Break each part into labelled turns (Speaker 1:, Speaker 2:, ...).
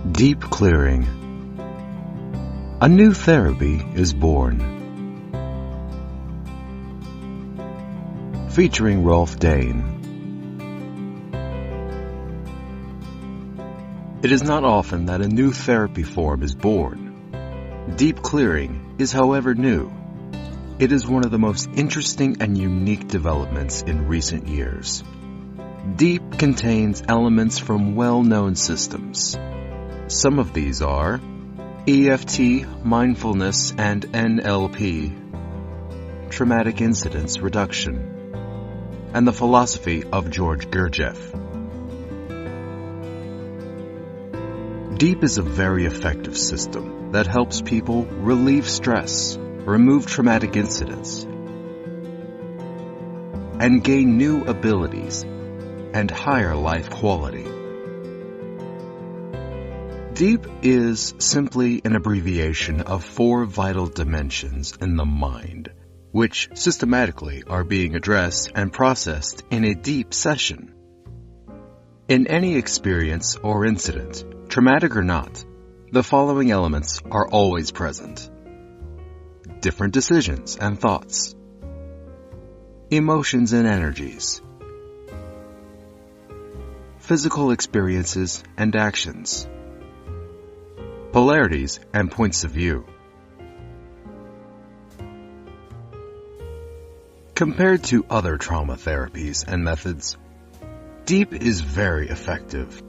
Speaker 1: Deep clearing. A new therapy is born. Featuring Rolf Dane. It is not often that a new therapy form is born. Deep clearing is, however, new. It is one of the most interesting and unique developments in recent years. Deep contains elements from well-known systems. Some of these are EFT, mindfulness, and NLP, traumatic incidence reduction, and the philosophy of George Gurdjieff. Deep is a very effective system that helps people relieve stress, remove traumatic incidents, and gain new abilities and higher life quality. Deep is simply an abbreviation of 4 vital dimensions in the mind, which systematically are being addressed and processed in a deep session. In any experience or incident, traumatic or not, the following elements are always present: different decisions and thoughts, emotions and energies, physical experiences and actions, polarities and points of view. Compared to other trauma therapies and methods, Deep is very effective,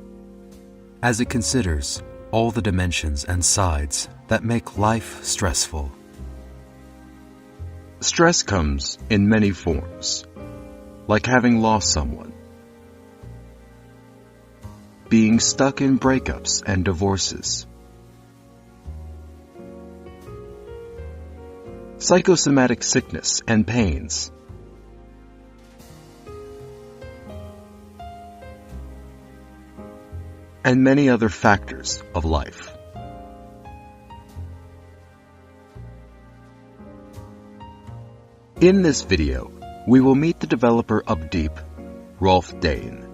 Speaker 1: as it considers all the dimensions and sides that make life stressful. Stress comes in many forms, like having lost someone, being stuck in breakups and divorces, psychosomatic sickness and pains, and many other factors of life. In this video, we will meet the developer of Deep, Rolf Dane.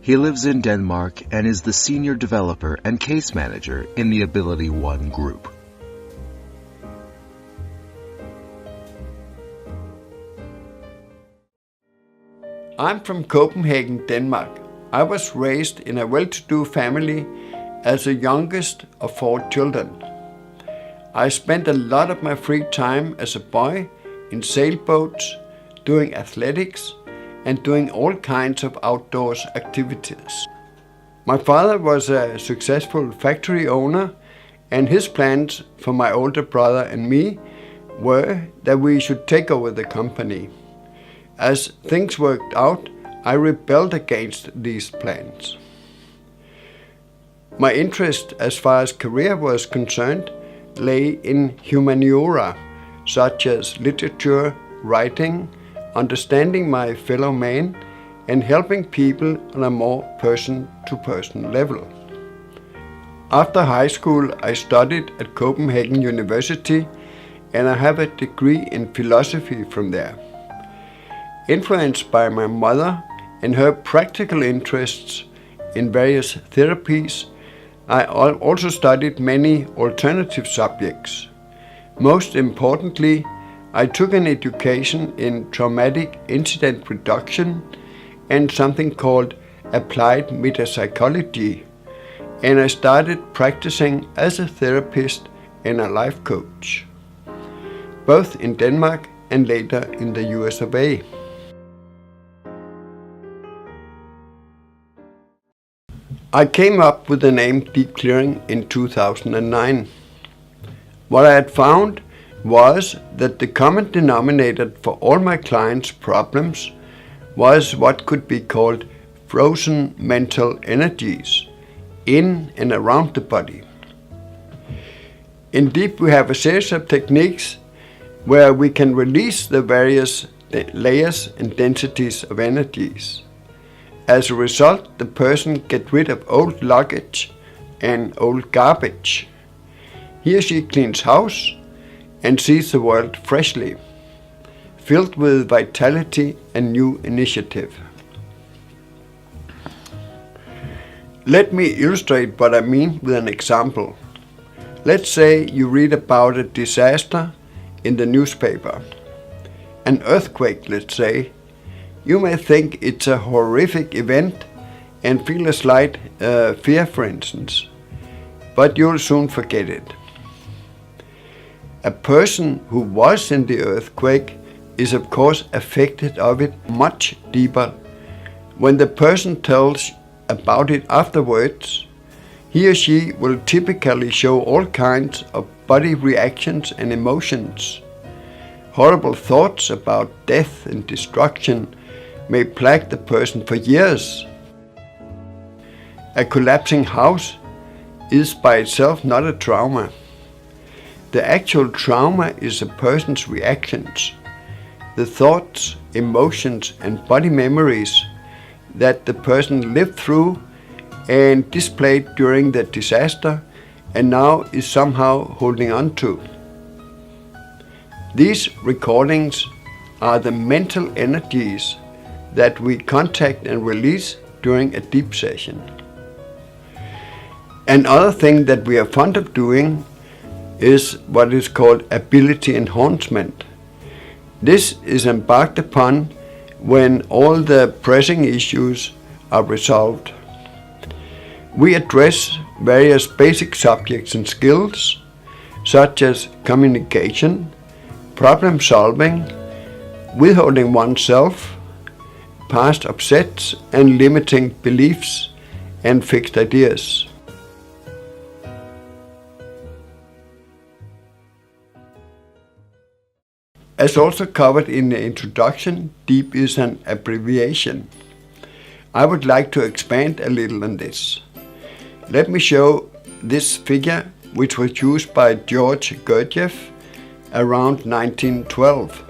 Speaker 1: He lives in Denmark and is the senior developer and case manager in the Ability One group.
Speaker 2: I'm from Copenhagen, Denmark. I was raised in a well-to-do family as the youngest of 4 children. I spent a lot of my free time as a boy in sailboats, doing athletics, and doing all kinds of outdoors activities. My father was a successful factory owner, and his plans for my older brother and me were that we should take over the company. As things worked out, I rebelled against these plans. My interest as far as career was concerned lay in humaniora, such as literature, writing, understanding my fellow man, and helping people on a more person-to-person level. After high school, I studied at Copenhagen University, and I have a degree in philosophy from there. Influenced by my mother and her practical interests in various therapies, I also studied many alternative subjects. Most importantly, I took an education in traumatic incident reduction and something called applied metapsychology, and I started practicing as a therapist and a life coach, both in Denmark and later in the US of A. I came up with the name Deep Clearing in 2009. What I had found was that the common denominator for all my clients' problems was what could be called frozen mental energies in and around the body. In Deep, we have a series of techniques where we can release the various layers and densities of energies. As a result, the person gets rid of old luggage and old garbage. He or she cleans house and sees the world freshly, filled with vitality and new initiative. Let me illustrate what I mean with an example. Let's say you read about a disaster in the newspaper. An earthquake, let's say. You may think it's a horrific event and feel a slight fear, for instance, but you'll soon forget it. A person who was in the earthquake is of course affected of it much deeper. When the person tells about it afterwards, he or she will typically show all kinds of body reactions and emotions. Horrible thoughts about death and destruction may plague the person for years. A collapsing house is by itself not a trauma. The actual trauma is a person's reactions, the thoughts, emotions and body memories that the person lived through and displayed during the disaster and now is somehow holding on to. These recordings are the mental energies that we contact and release during a deep session. Another thing that we are fond of doing is what is called ability enhancement. This is embarked upon when all the pressing issues are resolved. We address various basic subjects and skills such as communication, problem solving, withholding oneself, past upsets and limiting beliefs and fixed ideas. As also covered in the introduction, DEEP is an abbreviation. I would like to expand a little on this. Let me show this figure, which was used by George Gurdjieff around 1912.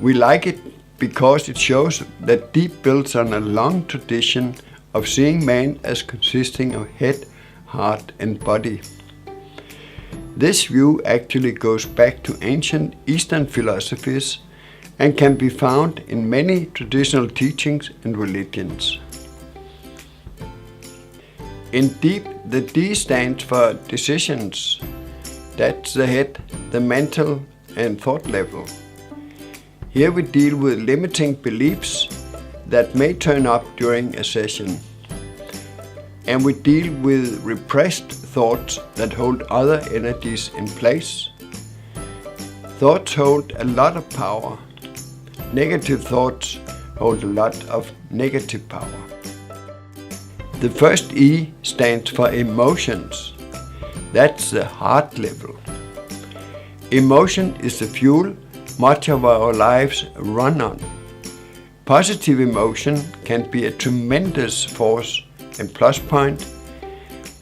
Speaker 2: We like it because it shows that DEEP builds on a long tradition of seeing man as consisting of head, heart and body. This view actually goes back to ancient Eastern philosophies and can be found in many traditional teachings and religions. In DEEP, the D stands for decisions. That's the head, the mental and thought level. Here we deal with limiting beliefs that may turn up during a session. And we deal with repressed thoughts that hold other energies in place. Thoughts hold a lot of power. Negative thoughts hold a lot of negative power. The first E stands for emotions. That's the heart level. Emotion is the fuel much of our lives run on. Positive emotion can be a tremendous force and plus point.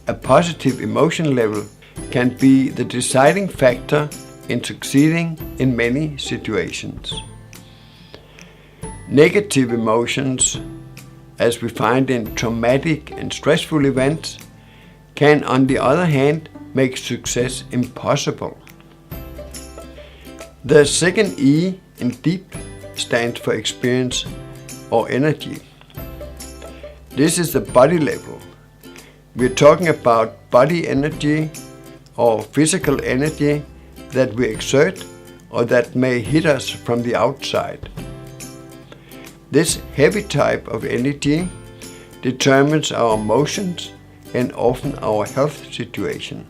Speaker 2: A positive emotion level can be the deciding factor in succeeding in many situations. Negative emotions, as we find in traumatic and stressful events, can on the other hand make success impossible. The second E in DEEP stands for experience or energy. This is the body level. We're talking about body energy or physical energy that we exert or that may hit us from the outside. This heavy type of energy determines our emotions and often our health situation.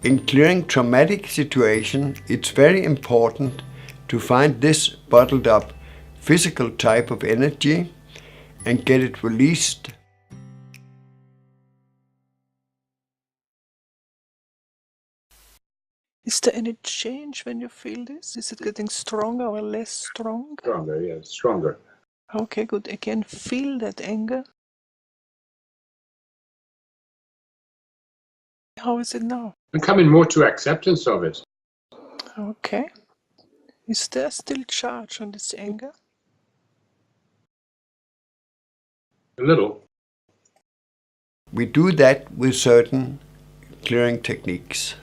Speaker 2: In clearing traumatic situation, it's very important to find this bottled up physical type of energy and get it released.
Speaker 3: Is there any change when you feel this? Is it getting stronger or less strong?
Speaker 4: Stronger, yeah, stronger.
Speaker 3: Okay, good. I can feel that anger. How is it now?
Speaker 4: I'm coming more to acceptance of it.
Speaker 3: Okay. Is there still charge on this anger?
Speaker 4: A little.
Speaker 2: We do that with certain clearing techniques.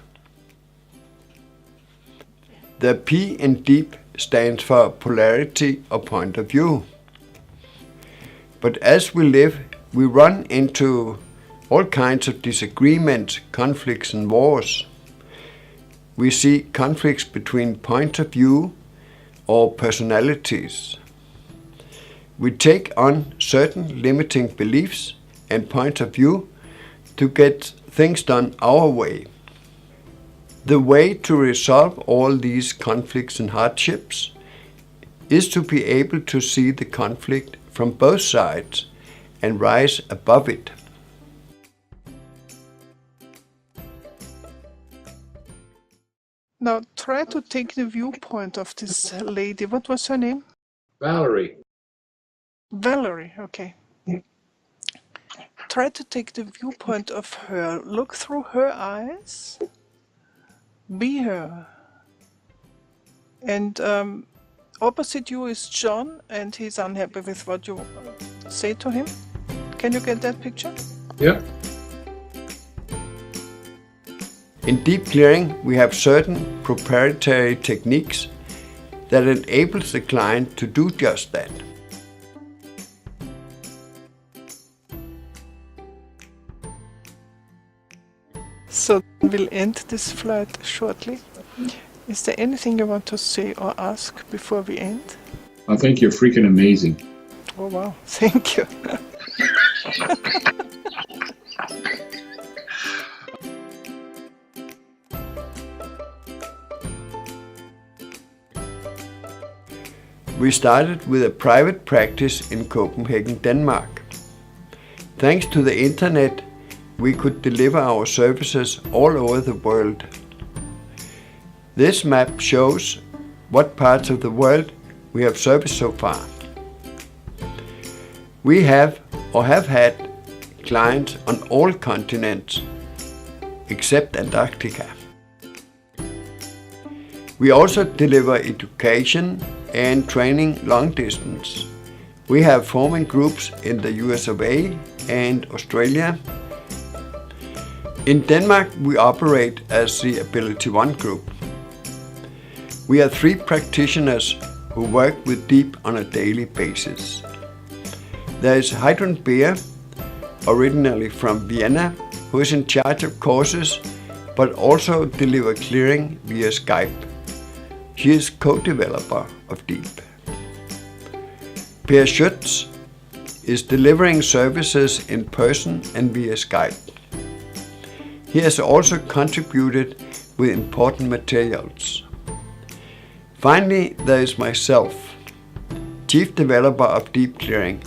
Speaker 2: The P in DEEP stands for polarity or point of view. But as we live, we run into all kinds of disagreements, conflicts and wars. We see conflicts between points of view or personalities. We take on certain limiting beliefs and points of view to get things done our way. The way to resolve all these conflicts and hardships is to be able to see the conflict from both sides and rise above it.
Speaker 3: Now try to take the viewpoint of this lady. What was her name?
Speaker 4: Valerie.
Speaker 3: Valerie, okay. Try to take the viewpoint of her. Look through her eyes. Be her. And opposite you is John, and he's unhappy with what you say to him. Can you get that picture?
Speaker 4: Yeah.
Speaker 2: In deep clearing, we have certain proprietary techniques that enables the client to do just that.
Speaker 3: So we'll end this flight shortly. Is there anything you want to say or ask before we end?
Speaker 4: I think you're freaking amazing.
Speaker 3: Oh wow, thank you.
Speaker 2: We started with a private practice in Copenhagen, Denmark. Thanks to the internet, we could deliver our services all over the world. This map shows what parts of the world we have serviced so far. We have or have had clients on all continents except Antarctica. We also deliver education and training long distance. We have forming groups in the US of A and Australia. In Denmark, we operate as the Ability One Group. We are 3 practitioners who work with DEEP on a daily basis. There is Heidrun Beer, originally from Vienna, who is in charge of courses, but also deliver clearing via Skype. She is co-developer of DEEP. Per Schütz is delivering services in person and via Skype. He has also contributed with important materials. Finally, there is myself, Chief Developer of Deep Clearing.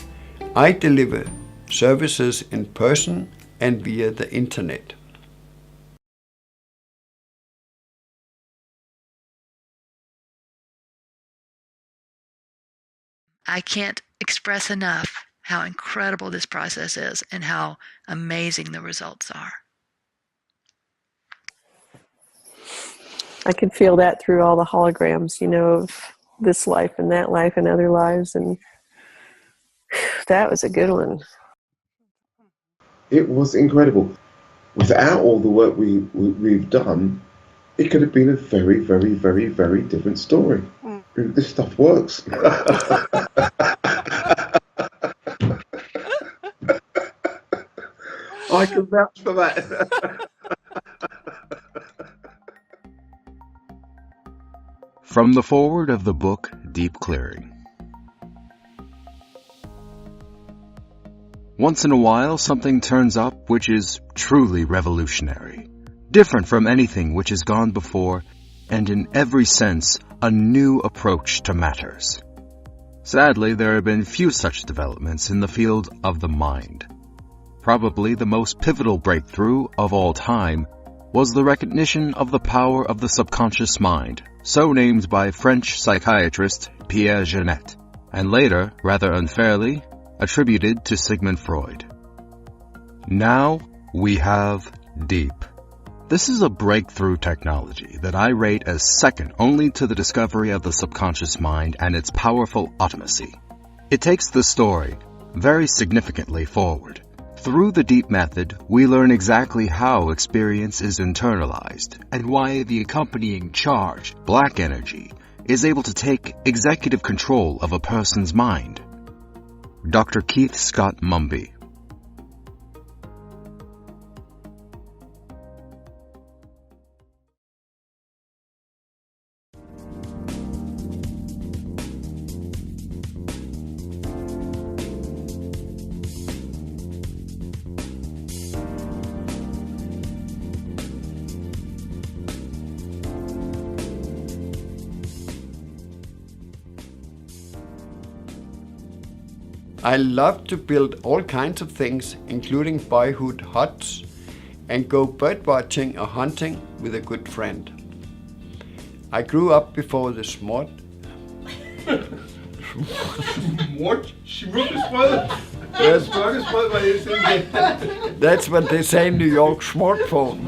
Speaker 2: I deliver services in person and via the internet.
Speaker 5: I can't express enough how incredible this process is and how amazing the results are.
Speaker 6: I could feel that through all the holograms, of this life and that life and other lives, and that was a good one.
Speaker 7: It was incredible. Without all the work we've done, it could have been a very, very, very, very different story. This stuff works. I can vouch for that.
Speaker 1: From the foreword of the book Deep Clearing. Once in a while, something turns up which is truly revolutionary, different from anything which has gone before, and in every sense, a new approach to matters. Sadly, there have been few such developments in the field of the mind. Probably the most pivotal breakthrough of all time was the recognition of the power of the subconscious mind, so named by French psychiatrist Pierre Janet, and later, rather unfairly, attributed to Sigmund Freud. Now we have DEEP. This is a breakthrough technology that I rate as second only to the discovery of the subconscious mind and its powerful automacy. It takes the story very significantly forward. Through the DEEP method, we learn exactly how experience is internalized and why the accompanying charge, black energy, is able to take executive control of a person's mind. Dr. Keith Scott Mumby,
Speaker 2: I love to build all kinds of things, including boyhood huts, and go bird watching or hunting with a good friend. I grew up before the smart. That's what they say in New York, smartphone.